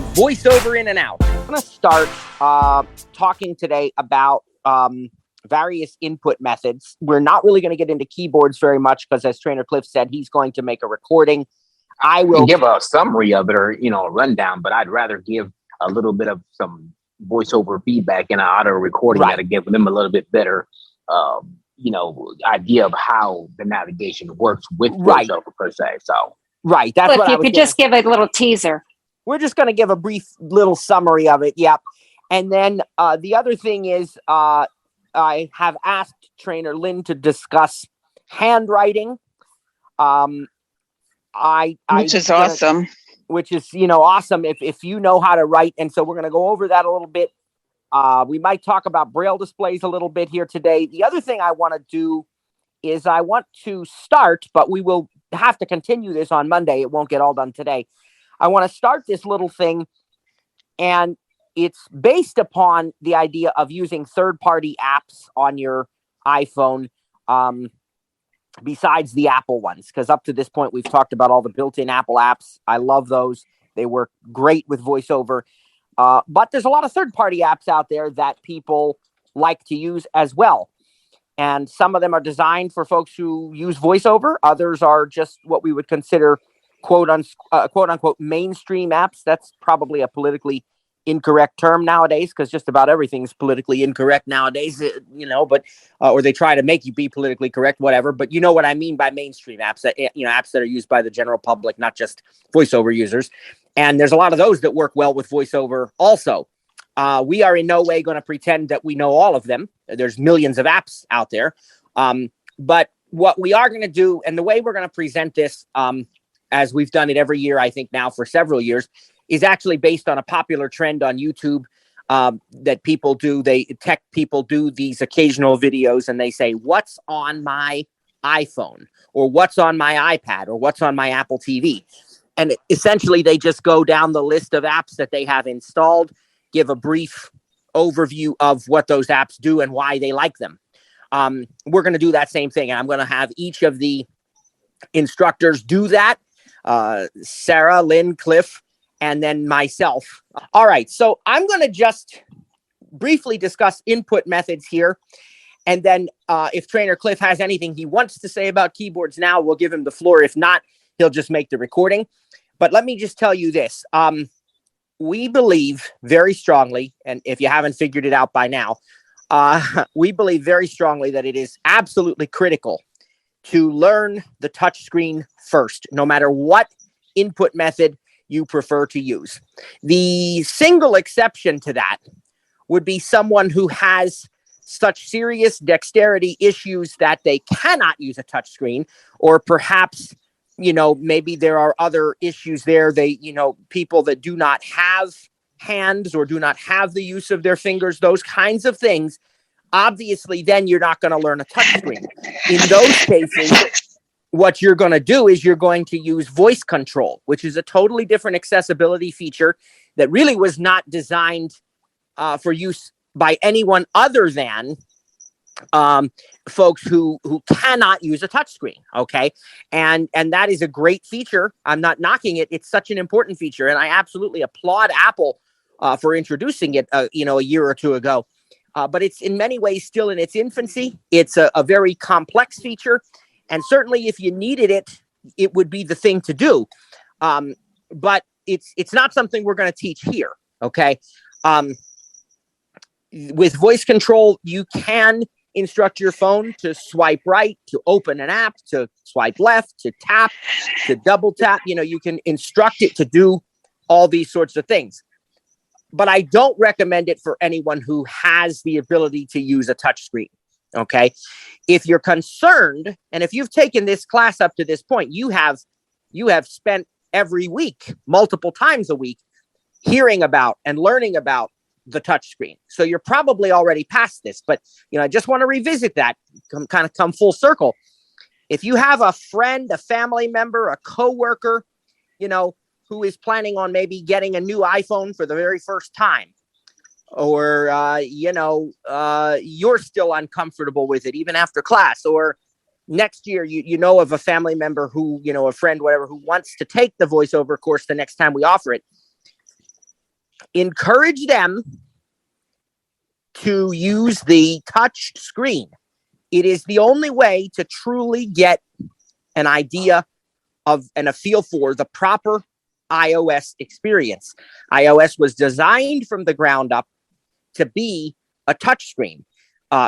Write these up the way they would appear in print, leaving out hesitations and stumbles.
Voiceover In and Out. I'm going to start talking today about various input methods. We're not really going to get into keyboards very much because, as Trainer Cliff said, he's going to make a recording. I will give a summary of it or, a rundown, but I'd rather give a little bit of some voiceover feedback in an audio recording that'll give them a little bit better, idea of how the navigation works with voiceover per se. So, that's Cliff, what you could just give a little teaser. We're just going to give a brief little summary of it. Yep. And then the other thing is I have asked Trainer Lynn to discuss handwriting. Which is awesome. Which is, awesome if you know how to write. And so we're going to go over that a little bit. We might talk about Braille displays a little bit here today. The other thing I want to do is I want to start, but we will have to continue this on Monday. It won't get all done today. I want to start this little thing, and it's based upon the idea of using third-party apps on your iPhone besides the Apple ones, because up to this point, we've talked about all the built-in Apple apps. I love those. They work great with VoiceOver. But there's a lot of third-party apps out there that people like to use as well. And some of them are designed for folks who use VoiceOver. Others are just what we would consider quote unquote mainstream apps. That's probably a politically incorrect term nowadays, because just about everything's politically incorrect nowadays, but or they try to make you be politically correct, whatever. But you know what I mean by mainstream apps, apps that are used by the general public, not just VoiceOver users. And there's a lot of those that work well with VoiceOver also. We are in no way going to pretend that we know all of them. There's millions of apps out there. But what we are going to do, and the way we're going to present this, as we've done it every year, I think now for several years, is actually based on a popular trend on YouTube that people do. Tech people do these occasional videos and they say, what's on my iPhone, or what's on my iPad, or what's on my Apple TV? And essentially they just go down the list of apps that they have installed, give a brief overview of what those apps do and why they like them. We're going to do that same thing. And I'm going to have each of the instructors do that. Sarah, Lynn, Cliff, and then myself. All right. So I'm going to just briefly discuss input methods here. And then if Trainer Cliff has anything he wants to say about keyboards now, we'll give him the floor. If not, he'll just make the recording. But let me just tell you this. We believe very strongly, and if you haven't figured it out by now, we believe very strongly that it is absolutely critical to learn the touchscreen first, no matter what input method you prefer to use. The single exception to that would be someone who has such serious dexterity issues that they cannot use a touchscreen, or perhaps, maybe there are other issues there. People that do not have hands or do not have the use of their fingers, those kinds of things. Obviously, then you're not going to learn a touchscreen. In those cases, what you're going to do is you're going to use voice control, which is a totally different accessibility feature that really was not designed for use by anyone other than folks who cannot use a touchscreen. Okay. And that is a great feature. I'm not knocking it. It's such an important feature. And I absolutely applaud Apple for introducing it, a year or two ago. But it's in many ways still in its infancy. It's a very complex feature. And certainly if you needed it, it would be the thing to do. But it's not something we're going to teach here. Okay. With voice control, you can instruct your phone to swipe right, to open an app, to swipe left, to tap, to double tap. You can instruct it to do all these sorts of things. But I don't recommend it for anyone who has the ability to use a touchscreen. Okay. If you're concerned, and if you've taken this class up to this point, you have spent every week, multiple times a week, hearing about and learning about the touchscreen. So you're probably already past this, but I just want to revisit that, come full circle. If you have a friend, a family member, a coworker, who is planning on maybe getting a new iPhone for the very first time, or, you're still uncomfortable with it even after class, or next year, you know of a family member who, a friend, whatever, who wants to take the VoiceOver course the next time we offer it. encourage them to use the touch screen. It is the only way to truly get an idea of and a feel for the proper iOS experience. iOS was designed from the ground up to be a touchscreen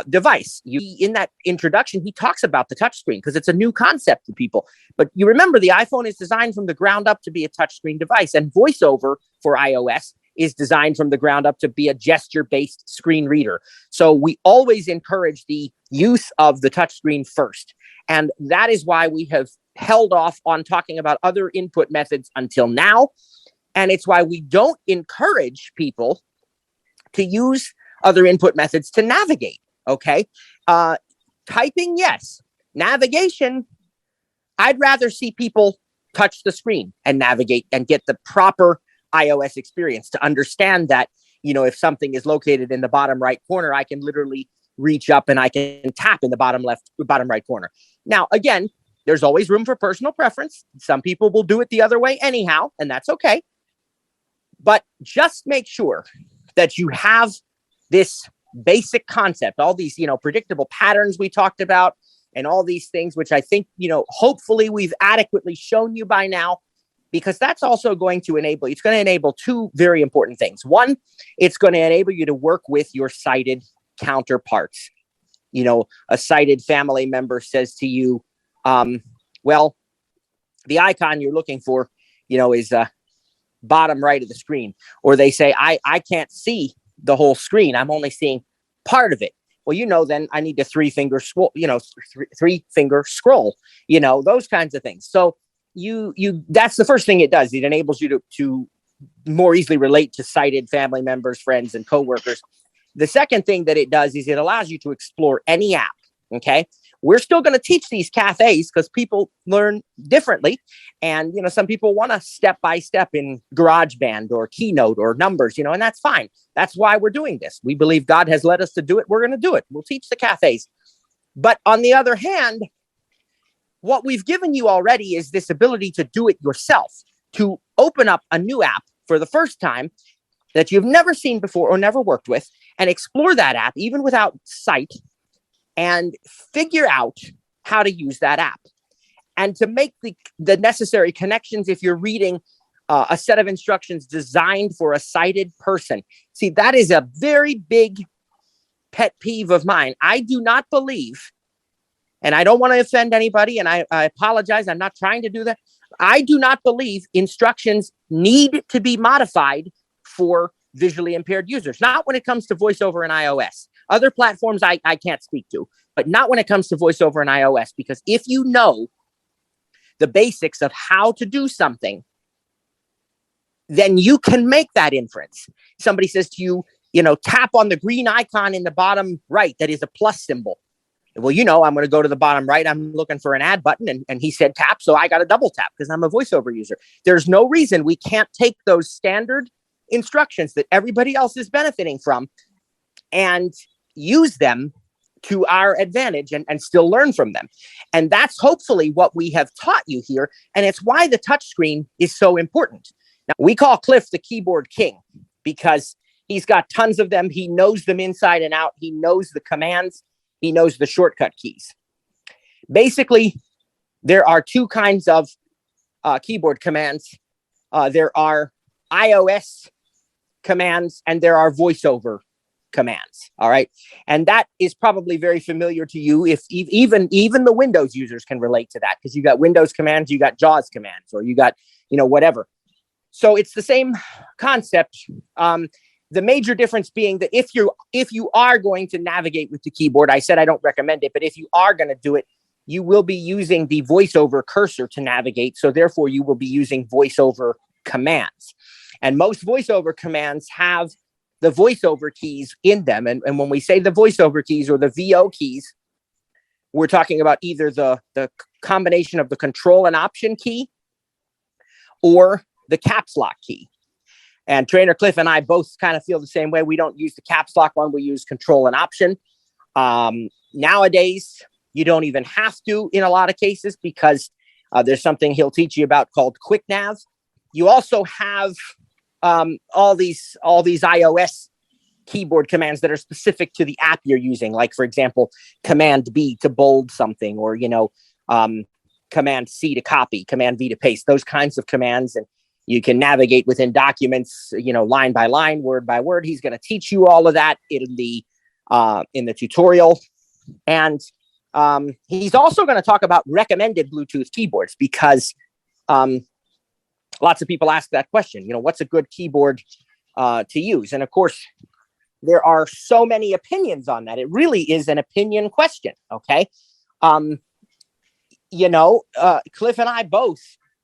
device. In that introduction, he talks about the touchscreen because it's a new concept to people. But you remember, the iPhone is designed from the ground up to be a touchscreen device, and VoiceOver for iOS is designed from the ground up to be a gesture-based screen reader. So we always encourage the use of the touchscreen first. And that is why we have held off on talking about other input methods until now. And it's why we don't encourage people to use other input methods to navigate. Okay. Typing, yes. Navigation, I'd rather see people touch the screen and navigate and get the proper iOS experience to understand that, if something is located in the bottom right corner, I can literally reach up and I can tap in the bottom right corner. Now, again, there's always room for personal preference. Some people will do it the other way anyhow, and that's okay. But just make sure that you have this basic concept, all these, predictable patterns we talked about, and all these things, which I think, hopefully we've adequately shown you by now, because that's also going to enable two very important things. One, it's going to enable you to work with your sighted counterparts. A sighted family member says to you, well, the icon you're looking for, is bottom right of the screen. Or they say, I can't see the whole screen. I'm only seeing part of it. Well, then I need to three-finger scroll, three-finger scroll, those kinds of things. So that's the first thing it does. It enables you to more easily relate to sighted family members, friends, and coworkers. The second thing that it does is it allows you to explore any app. Okay. We're still going to teach these cafes because people learn differently. And, some people want to step-by-step in GarageBand or Keynote or Numbers, and that's fine. That's why we're doing this. We believe God has led us to do it. We're going to do it. We'll teach the cafes. But on the other hand, what we've given you already is this ability to do it yourself, to open up a new app for the first time that you've never seen before or never worked with, and explore that app, even without sight, and figure out how to use that app, and to make the necessary connections if you're reading a set of instructions designed for a sighted person. See, that is a very big pet peeve of mine. I do not believe, and I don't want to offend anybody, and I apologize, I'm not trying to do that. I do not believe instructions need to be modified for visually impaired users, not when it comes to VoiceOver and iOS. Other platforms I can't speak to, but not when it comes to VoiceOver and iOS, because if you know the basics of how to do something, then you can make that inference. Somebody says to you, tap on the green icon in the bottom right that is a plus symbol. Well, I'm going to go to the bottom right. I'm looking for an add button, and he said tap, so I got a double tap because I'm a VoiceOver user. There's no reason we can't take those standard instructions that everybody else is benefiting from and use them to our advantage and still learn from them. And that's hopefully what we have taught you here. And it's why the touchscreen is so important. Now, we call Cliff the keyboard king because he's got tons of them. He knows them inside and out. He knows the commands. He knows the shortcut keys. Basically, there are two kinds of keyboard commands. There are iOS commands and there are VoiceOver commands. All right. And that is probably very familiar to you. If even the Windows users can relate to that, because you got Windows commands, you got JAWS commands, or you got, whatever. So it's the same concept. The major difference being that if you are going to navigate with the keyboard, I said I don't recommend it, but if you are going to do it, you will be using the VoiceOver cursor to navigate. So therefore, you will be using VoiceOver commands. And most VoiceOver commands have the VoiceOver keys in them. And when we say the VoiceOver keys or the VO keys, we're talking about either the combination of the Control and Option key or the caps lock key. And Trainer Cliff and I both kind of feel the same way. We don't use the caps lock one. We use Control and Option. Nowadays, you don't even have to in a lot of cases because there's something he'll teach you about called Quick Nav. You also have all these iOS keyboard commands that are specific to the app you're using. Like, for example, Command B to bold something, or, Command C to copy, Command V to paste, those kinds of commands. And you can navigate within documents, line by line, word by word. He's going to teach you all of that in the tutorial. And he's also going to talk about recommended Bluetooth keyboards, because lots of people ask that question, what's a good keyboard to use? And of course, there are so many opinions on that. It really is an opinion question. Okay. Cliff and I both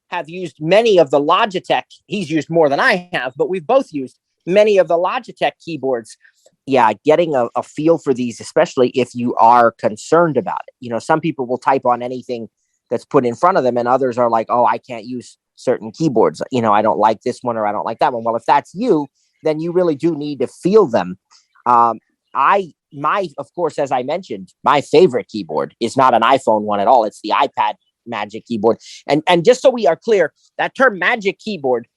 have used many of the Logitech. He's used more than I have, but we've both used many of the Logitech keyboards. Yeah, getting a feel for these, especially if you are concerned about it. Some people will type on anything that's put in front of them, and others are like, oh, I can't use certain keyboards. I don't like this one, or I don't like that one. Well, if that's you, then you really do need to feel them. Of course, as I mentioned, my favorite keyboard is not an iPhone one at all. It's the iPad Magic Keyboard. And just so we are clear, that term Magic Keyboard,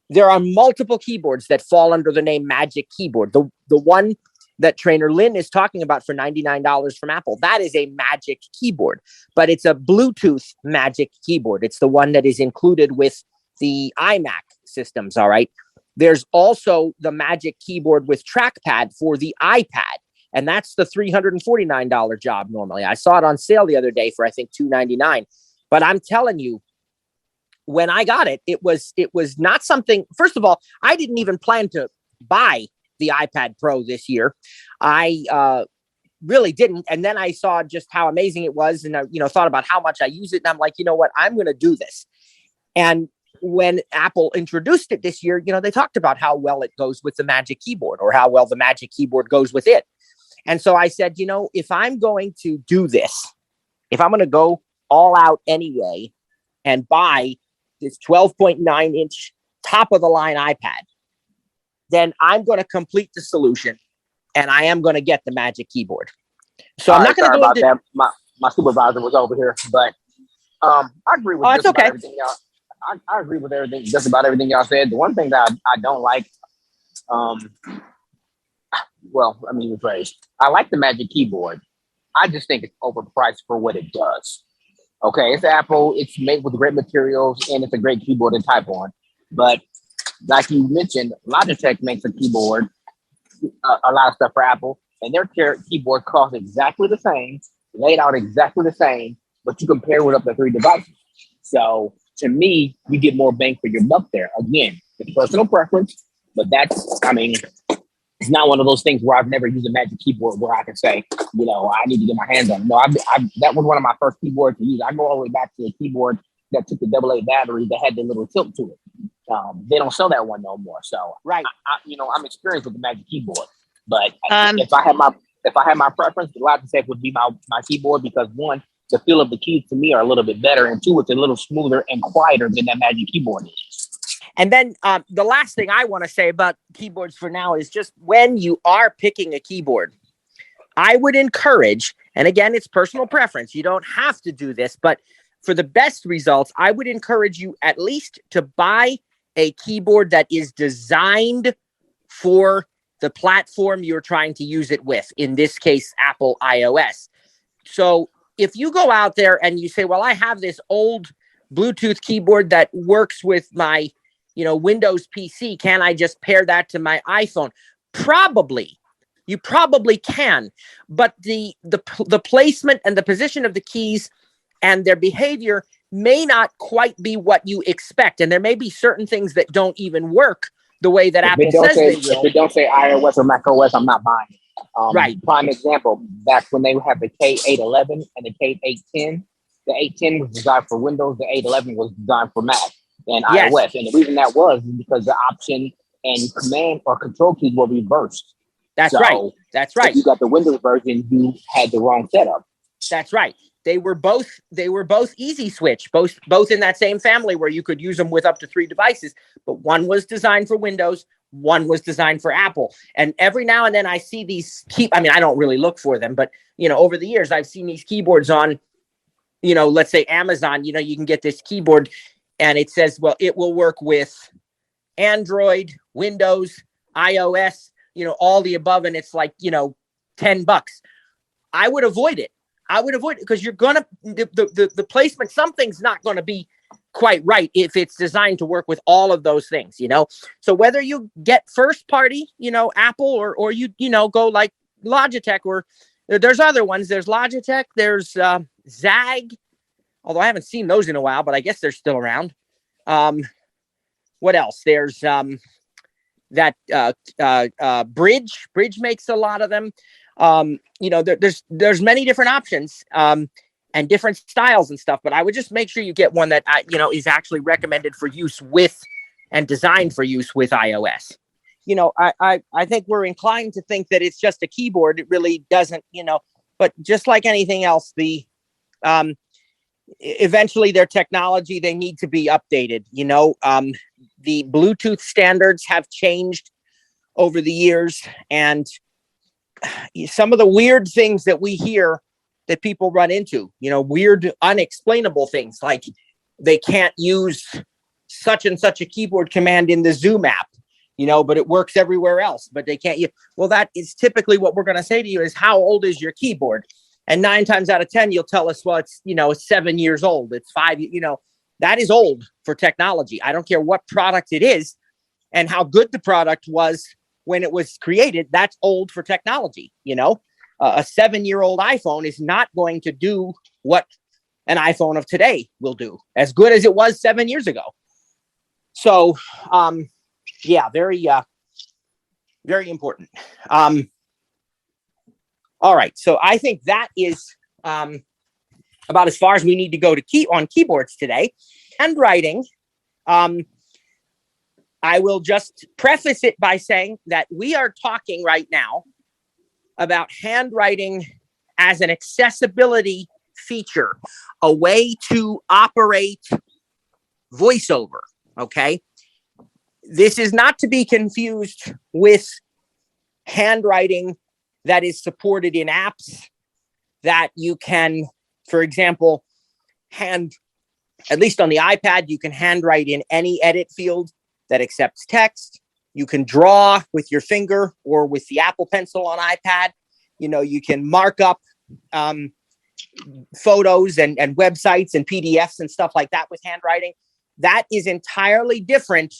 there are multiple keyboards that fall under the name Magic Keyboard. The one that Trainer Lynn is talking about for $99 from Apple, that is a Magic Keyboard, but it's a Bluetooth Magic Keyboard. It's the one that is included with the iMac systems. All right. There's also the Magic Keyboard with Trackpad for the iPad, and that's the $349 job normally. I saw it on sale the other day for, I think, $299. But I'm telling you, when I got it, it was not something. First of all, I didn't even plan to buy the iPad Pro this year. I really didn't. And then I saw just how amazing it was, and I, thought about how much I use it. And I'm like, you know what? I'm going to do this. And when Apple introduced it this year, they talked about how well it goes with the Magic Keyboard, or how well the Magic Keyboard goes with it. And so I said, if I'm going to do this, if I'm going to go all out anyway and buy this 12.9 inch top of the line iPad, then I'm going to complete the solution, and I am going to get the Magic Keyboard. So I'm not going to go into that. My supervisor was over here, but I agree with just about everything y'all. I agree with everything, just about everything y'all said. The one thing that I don't like, let me rephrase. I like the Magic Keyboard. I just think it's overpriced for what it does. Okay, it's Apple. It's made with great materials, and it's a great keyboard to type on. But like you mentioned, Logitech makes a keyboard, a lot of stuff for Apple, and their keyboard costs exactly the same, laid out exactly the same, but you compare it up to 3 devices. So to me, you get more bang for your buck there. Again, it's personal preference, but it's not one of those things where I've never used a Magic Keyboard where I can say, I need to get my hands on it. No, that was one of my first keyboards to use. I go all the way back to a keyboard that took the AA battery that had the little tilt to it. They don't sell that one no more. So right, I'm experienced with the Magic Keyboard. But if I had my preference, the Logitech would be my keyboard, because one, the feel of the keys to me are a little bit better, and two, it's a little smoother and quieter than that Magic Keyboard is. And then the last thing I want to say about keyboards for now is just when you are picking a keyboard, I would encourage, and again, it's personal preference, you don't have to do this, but for the best results, I would encourage you at least to buy a keyboard that is designed for the platform you're trying to use it with, in this case, Apple iOS. So if you go out there and you say, well, I have this old Bluetooth keyboard that works with my Windows PC, can I just pair that to my iPhone? Probably. You probably can, but the placement and the position of the keys and their behavior may not quite be what you expect. And there may be certain things that don't even work the way that Apple says they will. If it don't say iOS or Mac OS, I'm not buying it. Right. Prime example, back when they have the K811 and the K810, the 810 was designed for Windows, the 811 was designed for Mac and iOS. And the reason that was because the option and command or control keys were reversed. That's right. That's right. If you got the Windows version, you had the wrong setup. That's right. They were both easy switch, both in that same family where you could use them with up to 3 devices, but one was designed for Windows, one was designed for Apple. And every now and then I see these I don't really look for them, but over the years I've seen these keyboards on, let's say Amazon, you can get this keyboard and it says, well, it will work with Android Windows, iOS, all the above, and it's like, $10. I would avoid it. Because you're gonna the placement, something's not gonna be quite right if it's designed to work with all of those things, So whether you get first party, Apple, or you go like Logitech, or there's other ones. There's Logitech, there's Zag, although I haven't seen those in a while, but I guess they're still around. What else? There's that Bridge. Bridge makes a lot of them. There's many different options and different styles and stuff, but I would just make sure you get one that is actually recommended for use with and designed for use with iOS. I think we're inclined to think that it's just a keyboard. It really doesn't, but just like anything else, eventually their technology, they need to be updated. The Bluetooth standards have changed over the years, and some of the weird things that we hear that people run into, weird, unexplainable things, like they can't use such and such a keyboard command in the Zoom app, but it works everywhere else, but they can't use. Well, that is typically what we're going to say to you is, how old is your keyboard? And 9 times out of 10, you'll tell us, well, it's, it's 7 years old. It's 5, that is old for technology. I don't care what product it is and how good the product was when it was created. That's old for technology. A 7-year-old iPhone is not going to do what an iPhone of today will do, as good as it was 7 years ago. So, very, very important. All right. So I think that is about as far as we need to go on keyboards today. Handwriting. I will just preface it by saying that we are talking right now about handwriting as an accessibility feature, a way to operate VoiceOver. Okay. This is not to be confused with handwriting that is supported in apps that you can, for example, at least on the iPad, you can handwrite in any edit field that accepts text. You can draw with your finger or with the Apple Pencil on iPad. You can mark up photos and websites and PDFs and stuff like that with handwriting. That is entirely different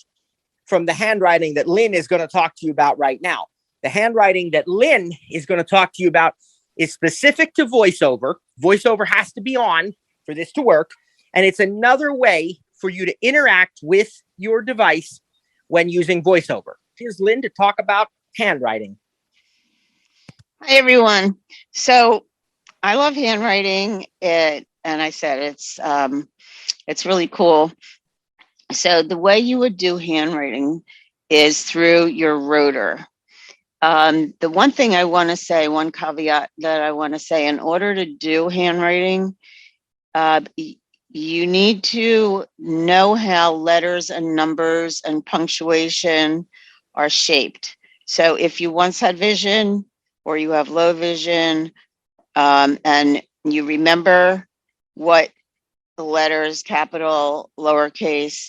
from the handwriting that Lynn is going to talk to you about right now. The handwriting that Lynn is going to talk to you about is specific to VoiceOver. VoiceOver has to be on for this to work. And it's another way for you to interact with your device when using VoiceOver. Here's Lynn to talk about handwriting. Hi, everyone. So I love handwriting. And I said it's really cool. So the way you would do handwriting is through your rotor. The one thing I want to say, one caveat that I want to say, in order to do handwriting, you need to know how letters and numbers and punctuation are shaped. So if you once had vision or you have low vision, and you remember what the letters, capital, lowercase,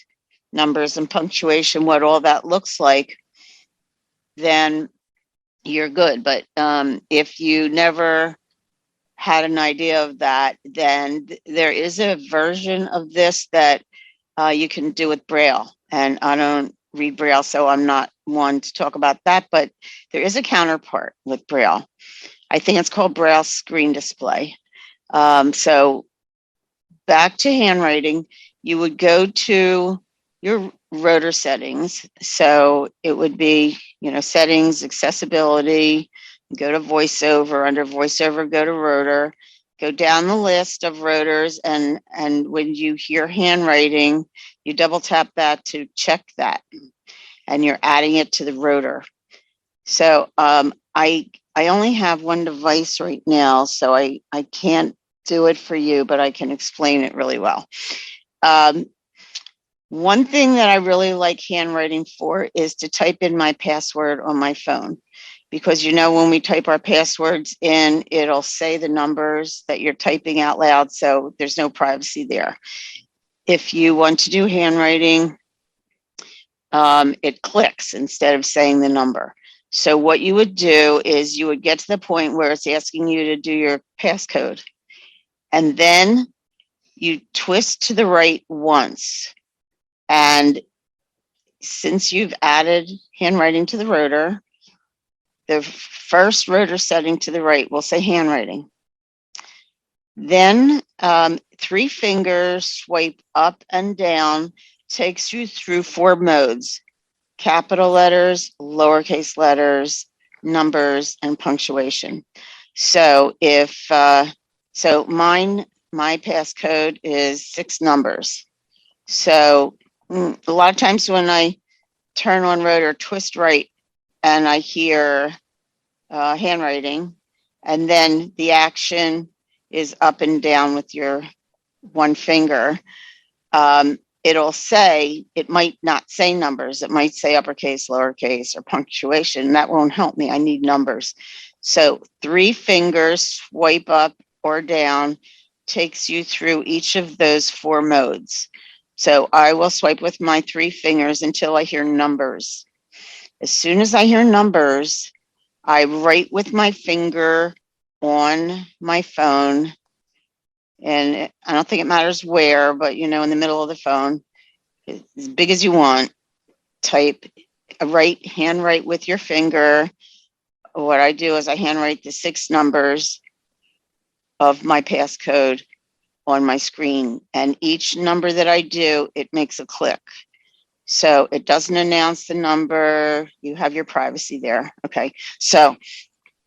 numbers, and punctuation, what all that looks like, then you're good. But if you never had an idea of that, then there is a version of this that you can do with Braille. And I don't read Braille, so I'm not one to talk about that, but there is a counterpart with Braille. I think it's called Braille Screen Display. So back to handwriting, you would go to your rotor settings. So it would be, settings, accessibility, go to VoiceOver. Under VoiceOver, go to rotor, go down the list of rotors. And when you hear handwriting, you double tap that to check that. And you're adding it to the rotor. So I only have one device right now, so I can't do it for you, but I can explain it really well. One thing that I really like handwriting for is to type in my password on my phone, because when we type our passwords in, it'll say the numbers that you're typing out loud, so there's no privacy there. If you want to do handwriting, it clicks instead of saying the number. So what you would do is you would get to the point where it's asking you to do your passcode. And then you twist to the right once. And since you've added handwriting to the rotor, the first rotor setting to the right will say handwriting. Then 3 fingers swipe up and down takes you through 4 modes: capital letters, lowercase letters, numbers, and punctuation. So my passcode is 6 numbers. So a lot of times when I turn on rotor, twist right, and I hear handwriting, and then the action is up and down with your 1 finger. It might not say numbers. It might say uppercase, lowercase, or punctuation. That won't help me. I need numbers. So 3 fingers swipe up or down takes you through each of those 4 modes. So I will swipe with my 3 fingers until I hear numbers. As soon as I hear numbers, I write with my finger on my phone, and I don't think it matters where, but in the middle of the phone, as big as you want, type, handwrite with your finger. What I do is I handwrite the 6 numbers of my passcode on my screen, and each number that I do, it makes a click. So it doesn't announce the number. You have your privacy there. Okay. So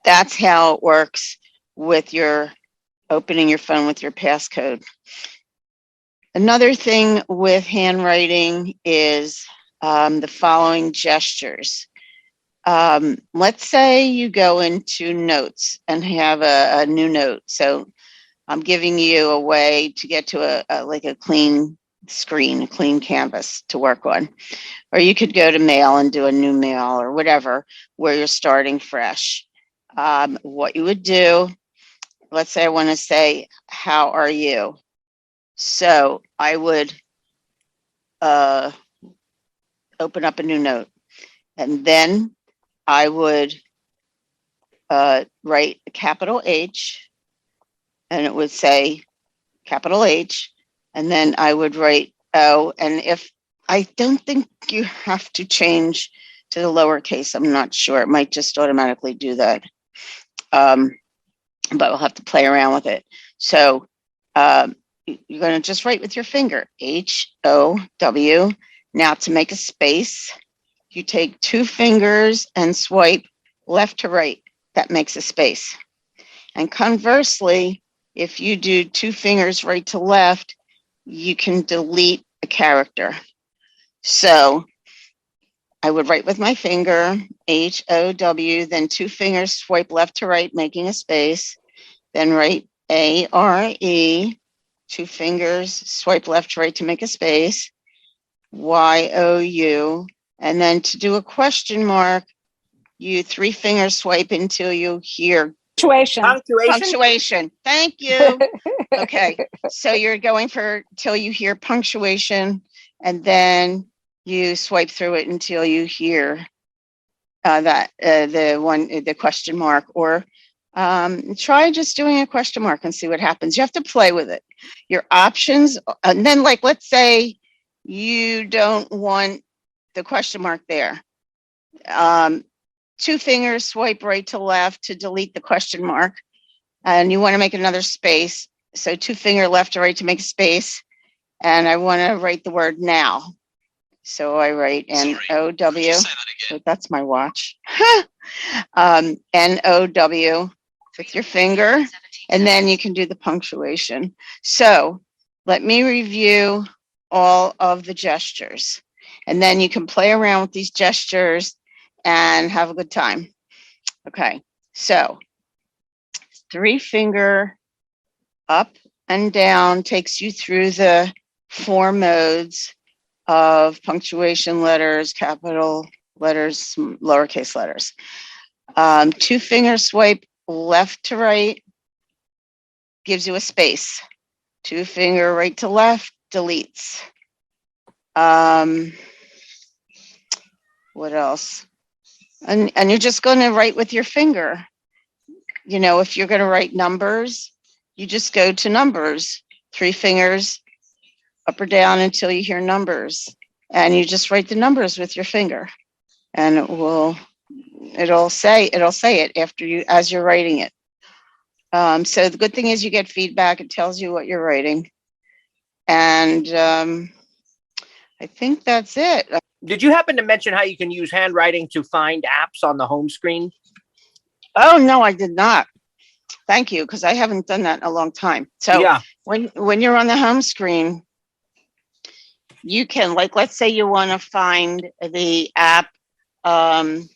that's how it works with your opening your phone with your passcode. Another thing with handwriting is the following gestures. Let's say you go into notes and have a new note. So I'm giving you a way to get to a clean screen, a clean canvas to work on. Or you could go to mail and do a new mail or whatever, where you're starting fresh. What you would do, let's say I want to say, how are you? So I would open up a new note, and then I would write a capital H, and it would say capital H, and then I would write O. And if I don't think you have to change to the lowercase, I'm not sure. It might just automatically do that. But we'll have to play around with it. So you're going to just write with your finger, H-O-W. Now to make a space, you take 2 fingers and swipe left to right. That makes a space. And conversely, if you do 2 fingers right to left, you can delete a character. So I would write with my finger, H-O-W, then 2 fingers swipe left to right, making a space, then write A-R-E, 2 fingers swipe left to right to make a space, Y-O-U, and then to do a question mark, you 3 fingers swipe until you hear punctuation. Thank you. Okay, so you're going till you hear punctuation, and then you swipe through it until you hear the question mark, or try just doing a question mark and see what happens. You have to play with it. Your options, and then let's say you don't want the question mark there. 2 fingers swipe right to left to delete the question mark, and you want to make another space. So 2 finger left to right to make a space, and I want to write the word now. So I write N-O-W. That's my watch. N-O-W with your finger, and then you can do the punctuation. So let me review all of the gestures, and then you can play around with these gestures and have a good time. Okay, so 3 finger up and down takes you through the 4 modes of punctuation, letters, capital letters, lowercase letters. 2 finger swipe left to right gives you a space. 2 finger right to left deletes. What else? And you're just going to write with your finger. You know, if you're going to write numbers, you just go to numbers, 3 fingers up or down until you hear numbers. And you just write the numbers with your finger. And it'll say it after you, as you're writing it. So the good thing is you get feedback. It tells you what you're writing. And I think that's it. Did you happen to mention how you can use handwriting to find apps on the home screen? Oh, no, I did not. Thank you, because I haven't done that in a long time. So Yeah. when you're on the home screen, you can, like, let's say you want to find the app. I'm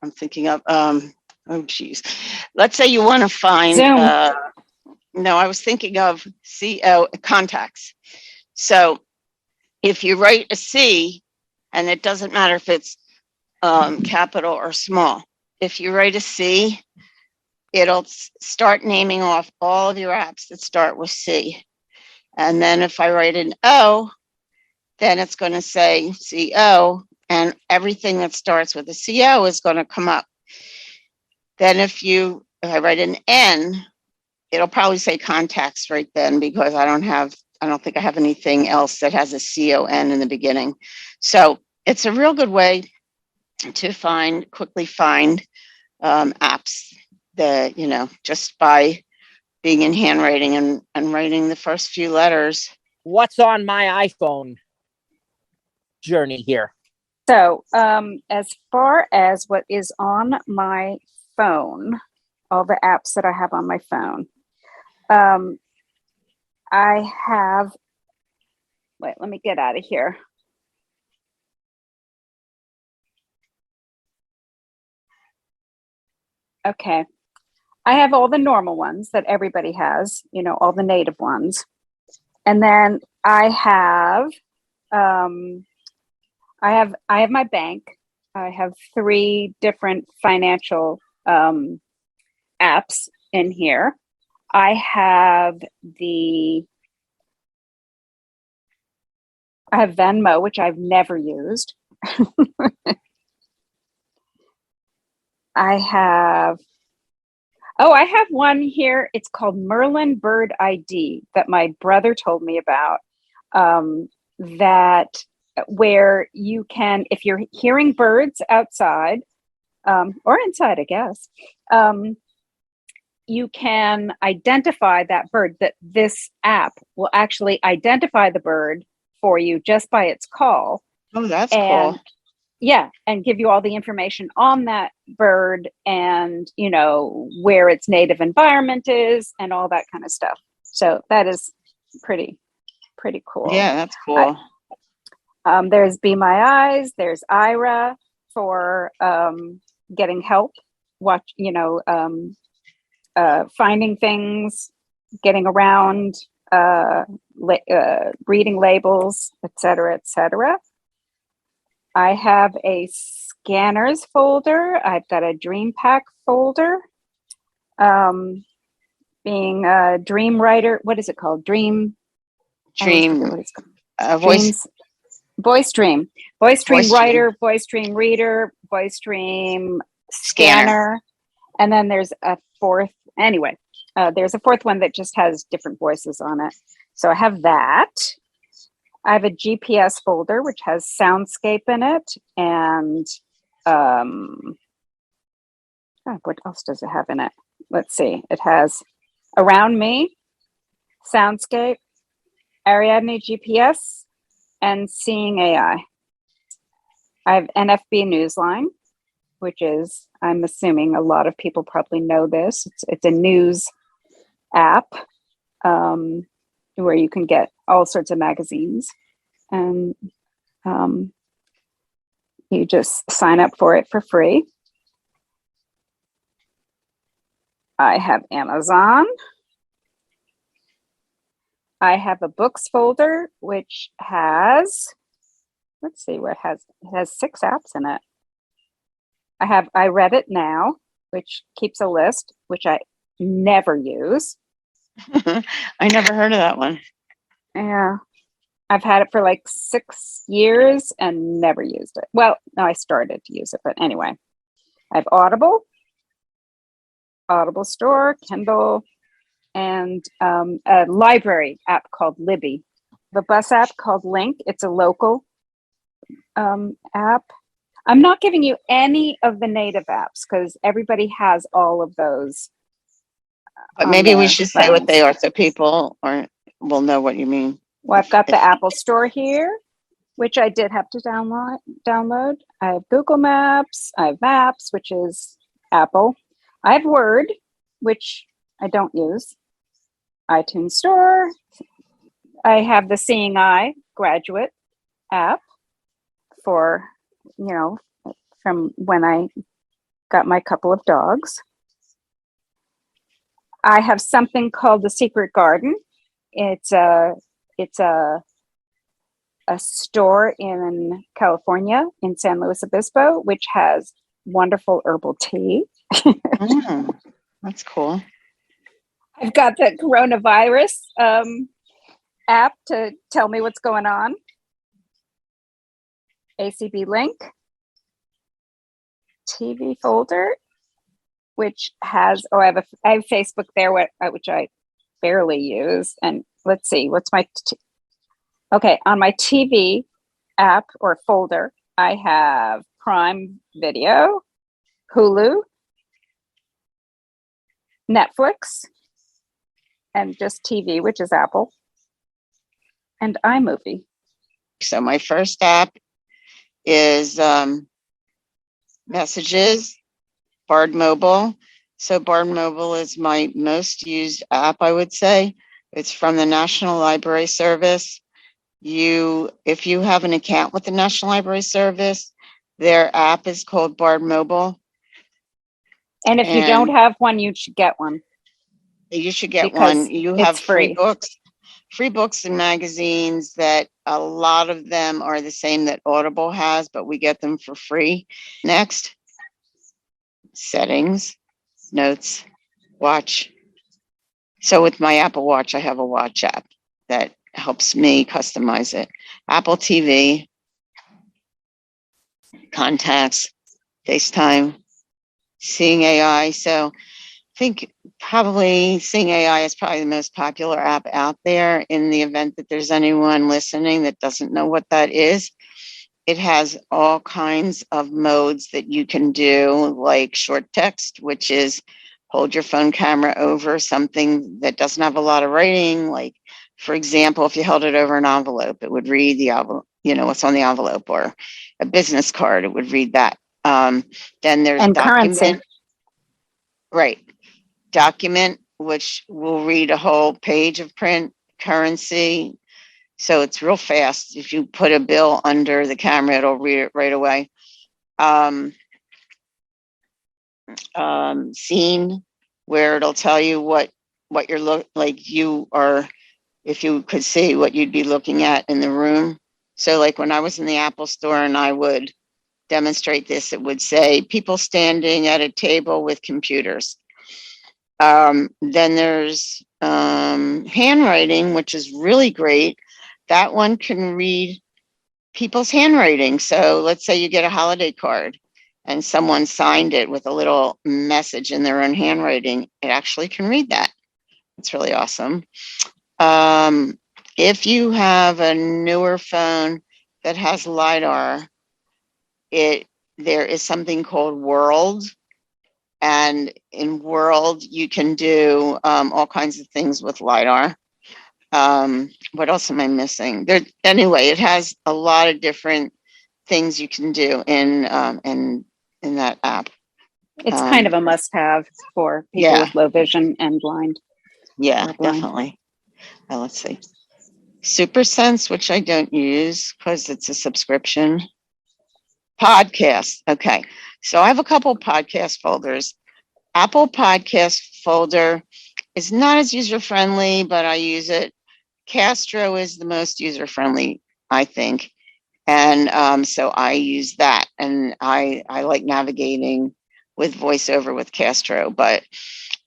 thinking of, oh, geez. Let's say you want to find, Zoom. no, I was thinking of contacts. So if you write a C, and it doesn't matter if it's capital or small, if you write a C, it'll start naming off all of your apps that start with C. And then if I write an O, then it's going to say CO, and everything that starts with a CO is going to come up. Then if I write an N, it'll probably say contacts right then, because I don't think I have anything else that has a CON in the beginning. So it's a real good way to quickly find apps that, you know, just by being in handwriting and writing the first few letters. What's on my iPhone journey here? So as far as what is on my phone, all the apps that I have on my phone, I have, wait, let me get out of here. Okay. I have all the normal ones that everybody has, you know, all the native ones. And then I have my bank. I have 3 different financial apps in here. I have Venmo, which I've never used. I have one here. It's called Merlin Bird ID that my brother told me about. That where you can, if you're hearing birds outside or inside, I guess, you can identify that bird. That this app will actually identify the bird for you just by its call. Oh, that's cool. Yeah, and give you all the information on that bird, and, you know, where its native environment is and all that kind of stuff. So that is pretty cool. Yeah, that's cool. There's Be My Eyes. There's Ira for getting help, finding things, getting around, reading labels, etc., etc. I have a scanners folder. I've got a Dream Pack folder. Being a Dream Writer, what is it called? Voice Dream Writer, Voice Dream Reader, Voice Dream Scanner, and then there's a fourth. Anyway, there's a fourth one that just has different voices on it. So I have that. I have a GPS folder, which has Soundscape in it. And what else does it have in it? Let's see. It has Around Me, Soundscape, Ariadne GPS, and Seeing AI. I have NFB Newsline, which is, I'm assuming a lot of people probably know this. It's a news app where you can get all sorts of magazines, and you just sign up for it for free. I have Amazon. I have a books folder, which has, let's see what it has. It has 6 apps in it. I have I Read It Now, which keeps a list, which I never use. I never heard of that one. Yeah. I've had it for like 6 years and never used it. Well, no, I started to use it, but anyway. I have Audible Store, Kindle, and a library app called Libby. The bus app called Link. It's a local app. I'm not giving you any of the native apps because everybody has all of those. But on maybe we their should say what they phones. are so people will know what you mean. Well, I've got the Apple Store here, which I did have to download. I have Google Maps. I have Maps, which is Apple. I have Word, which I don't use. iTunes Store. I have the Seeing Eye Graduate app for, from when I got my couple of dogs. I have something called the Secret Garden. It's a store in California, in San Luis Obispo, which has wonderful herbal tea. That's cool. I've got the coronavirus app to tell me what's going on. ACB Link. TV folder, which has, I have Facebook there, which I barely use. And let's see, what's my, okay, on my TV app or folder, I have Prime Video, Hulu, Netflix, and just TV, which is Apple, and iMovie. So my first app is Messages, Bard Mobile. So Bard Mobile is my most used app, I would say. It's from the National Library Service. If you have an account with the National Library Service, their app is called Bard Mobile. And if you don't have one, you should get one. You should get one. You have free books and magazines that a lot of them are the same that Audible has, but we get them for free. Next, settings, notes, watch. So with my Apple Watch, I have a watch app that helps me customize it. Apple TV, contacts, FaceTime, Seeing AI. So I think probably Seeing AI is probably the most popular app out there. In the event that there's anyone listening that doesn't know what that is, it has all kinds of modes that you can do, like short text, which is hold your phone camera over something that doesn't have a lot of writing. Like, for example, if you held it over an envelope, it would read the envelope, what's on the envelope, or a business card, it would read that. Then there's and document. currency. Right. Document, which will read a whole page of print. Currency. So it's real fast. If you put a bill under the camera, it'll read it right away. Scene, where it'll tell you what you're if you could see what you'd be looking at in the room. So like when I was in the Apple store and I would demonstrate this, it would say people standing at a table with computers. Then there's handwriting, which is really great. That one can read people's handwriting. So let's say you get a holiday card and someone signed it with a little message in their own handwriting. It actually can read that. It's really awesome. If you have a newer phone that has LiDAR, there is something called World. And in World, you can do all kinds of things with LiDAR. What else am I missing? Anyway, it has a lot of different things you can do in that app. It's kind of a must-have for people with low vision and blind. Yeah, definitely. Let's see. SuperSense, which I don't use because it's a subscription. Podcast. Okay. So I have a couple podcast folders. Apple Podcast folder is not as user-friendly, but I use it. Castro is the most user-friendly, I think. And so I use that. And I like navigating with VoiceOver with Castro. But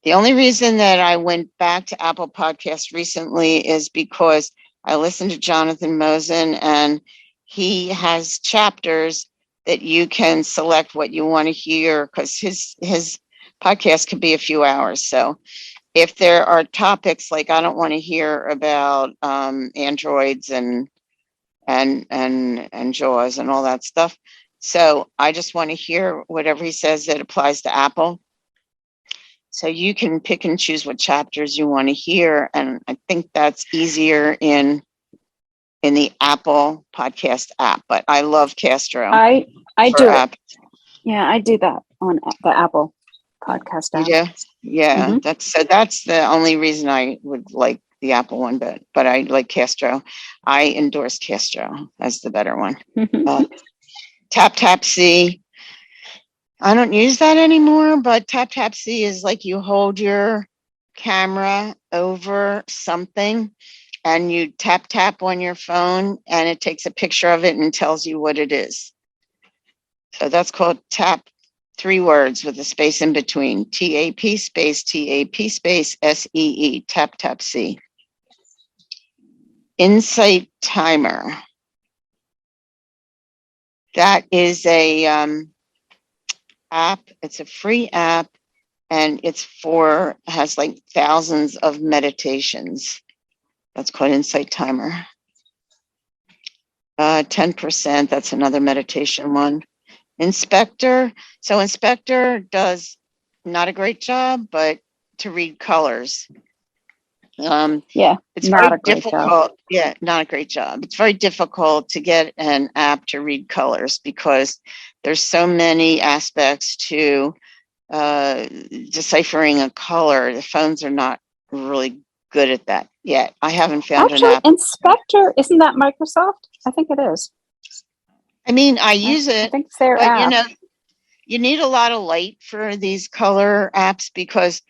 the only reason that I went back to Apple Podcasts recently is because I listen to Jonathan Mosen, and he has chapters that you can select what you want to hear, because his podcast could be a few hours. So if there are topics like I don't want to hear about androids and JAWS and all that stuff, so I just want to hear whatever he says that applies to Apple. So you can pick and choose what chapters you want to hear, and I think that's easier in the Apple podcast app. But I love Castro I for do it. app. Yeah, I do that on the Apple podcast app. You do? Yeah, Mhm. that's the only reason I would like the Apple one, but I like Castro. I endorse Castro as the better one. Tap-Tap-See. I don't use that anymore, but Tap-Tap-See is like you hold your camera over something and you tap on your phone and it takes a picture of it and tells you what it is. So that's called tap, 3 words with a space in between. TAP space SEE, Tap-Tap-See. Insight Timer. That is a app. It's a free app, and has like thousands of meditations. That's called Insight Timer. 10%, that's another meditation one. Insturctor. So Insturctor does not a great job, but to read colors. Yeah, it's not very a great difficult. job. Yeah, not a great job. It's very difficult to get an app to read colors because there's so many aspects to deciphering a color. The phones are not really good at that yet. I haven't found an Actually, app. Inspector, isn't that Microsoft? I think it is. I mean, I use I it, think it's their but app. you need a lot of light for these color apps because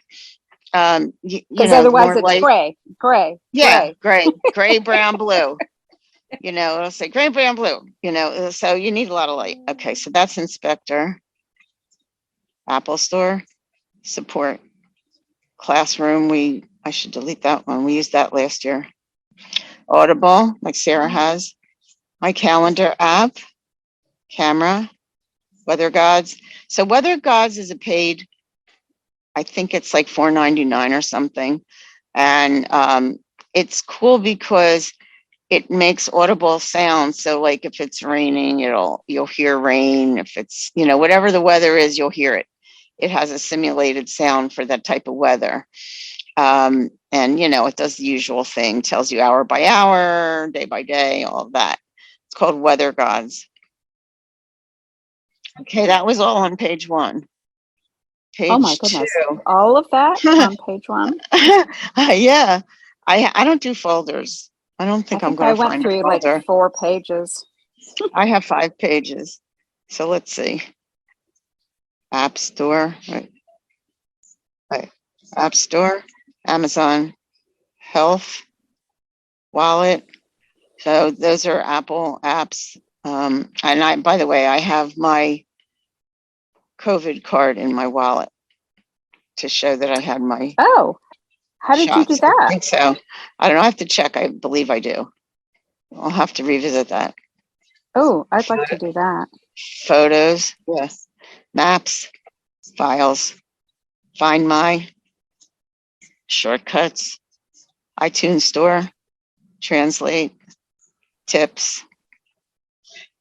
Because otherwise more it's light. gray. Yeah, gray, brown, blue. It'll say gray, brown, blue. So you need a lot of light. Okay, so that's Inspector. Apple Store, support. Classroom, I should delete that one. We used that last year. Audible, like Sarah has. My calendar app, camera, Weather Gods. So Weather Gods is a paid, I think it's like $4.99 or something. And it's cool because it makes audible sounds. So like if it's raining, you'll hear rain. If it's, whatever the weather is, you'll hear it. It has a simulated sound for that type of weather. And it does the usual thing, tells you hour by hour, day by day, all of that. It's called Weather Gods. Okay, that was all on page 1. Page Oh my goodness. 2. All of that on page 1? Yeah. I don't do folders. I don't think I'm going I to went find a through like folder. 4 pages. I have 5 pages. So let's see. App Store. Right. App Store. Amazon. Health. Wallet. So those are Apple apps. And by the way, I have my COVID card in my wallet to show that I had my Oh, how did you do shots. I that? think so. I don't know. I have to check. I believe I do. I'll have to revisit that. Oh, I'd like to do that. Photos. Yes. Maps. Files. Find My. Shortcuts. iTunes Store. Translate. Tips.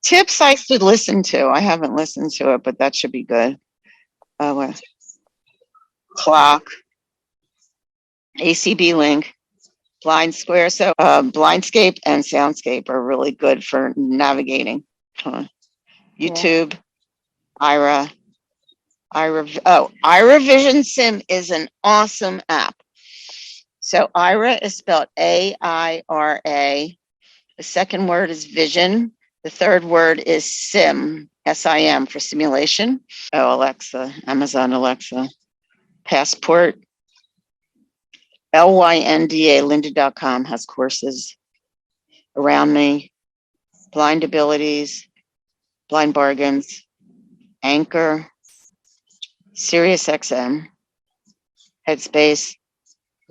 Tips I should listen to. I haven't listened to it, but that should be good. Clock. ACB link. Blind Square. So Blindscape and Soundscape are really good for navigating. YouTube, Ira. Ira Vision Sim is an awesome app. So Ira is spelled AIRA. The second word is vision. The third word is sim, SIM for simulation. Oh, Alexa, Amazon Alexa. Passport. LYNDA, lynda.com has courses. Around Me. Blind Abilities. Blind Bargains. Anchor. SiriusXM. Headspace.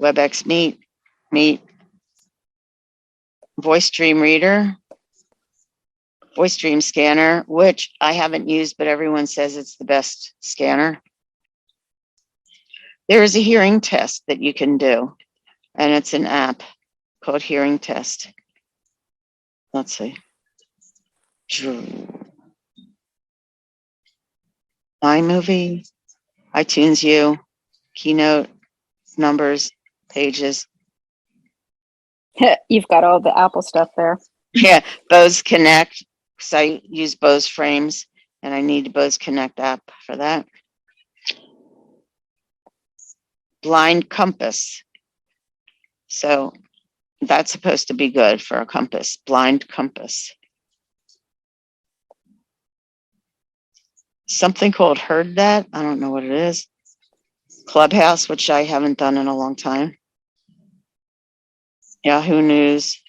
WebEx Meet. Voice Dream Reader, Voice Dream Scanner, which I haven't used, but everyone says it's the best scanner. There is a hearing test that you can do, and it's an app called Hearing Test. Let's see. iMovie, iTunes U, Keynote, Numbers, Pages. You've got all the Apple stuff there. Yeah, Bose Connect, because I use Bose frames, and I need a Bose Connect app for that. Blind Compass. So that's supposed to be good for a compass. Blind Compass. Something called Heard That. I don't know what it is. Clubhouse, which I haven't done in a long time. Yahoo News,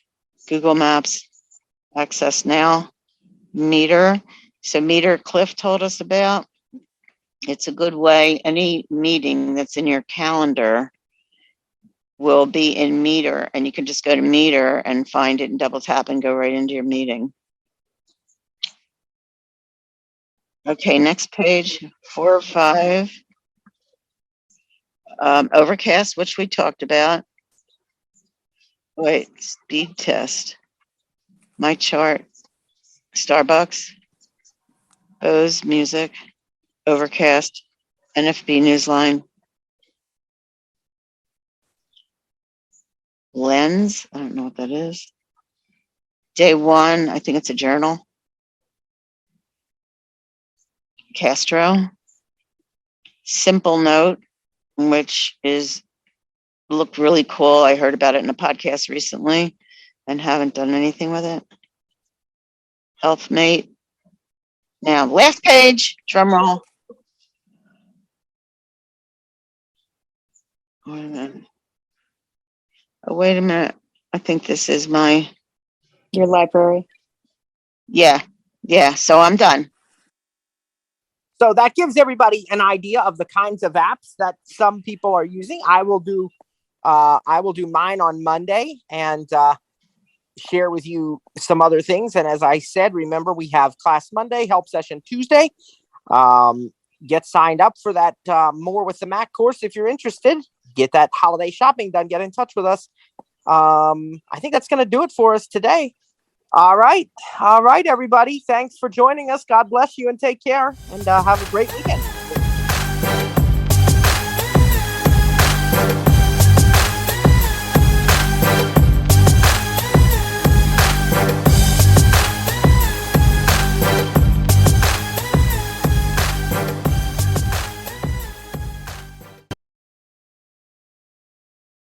Google Maps, Access Now, Meter. So Meter Cliff told us about. It's a good way. Any meeting that's in your calendar will be in Meter, and you can just go to Meter and find it and double tap and go right into your meeting. Okay, next page, 4 or 5. Overcast, which we talked about. Wait, speed test. My chart. Starbucks. Bose Music. Overcast. NFB Newsline. Lens. I don't know what that is. Day One. I think it's a journal. Castro. Simple Note, which is looked really cool. I heard about it in a podcast recently and haven't done anything with it. HealthMate. Now, last page, drum roll. Wait a minute. Oh, wait a minute. I think this is my, Your library. yeah. So I'm done. So that gives everybody an idea of the kinds of apps that some people are using. I will do mine on Monday and share with you some other things. And as I said, remember, we have class Monday, help session Tuesday. Get signed up for that More with the Mac course if you're interested. Get that holiday shopping done. Get in touch with us. I think that's going to do it for us today. All right, everybody. Thanks for joining us. God bless you and take care, and have a great weekend.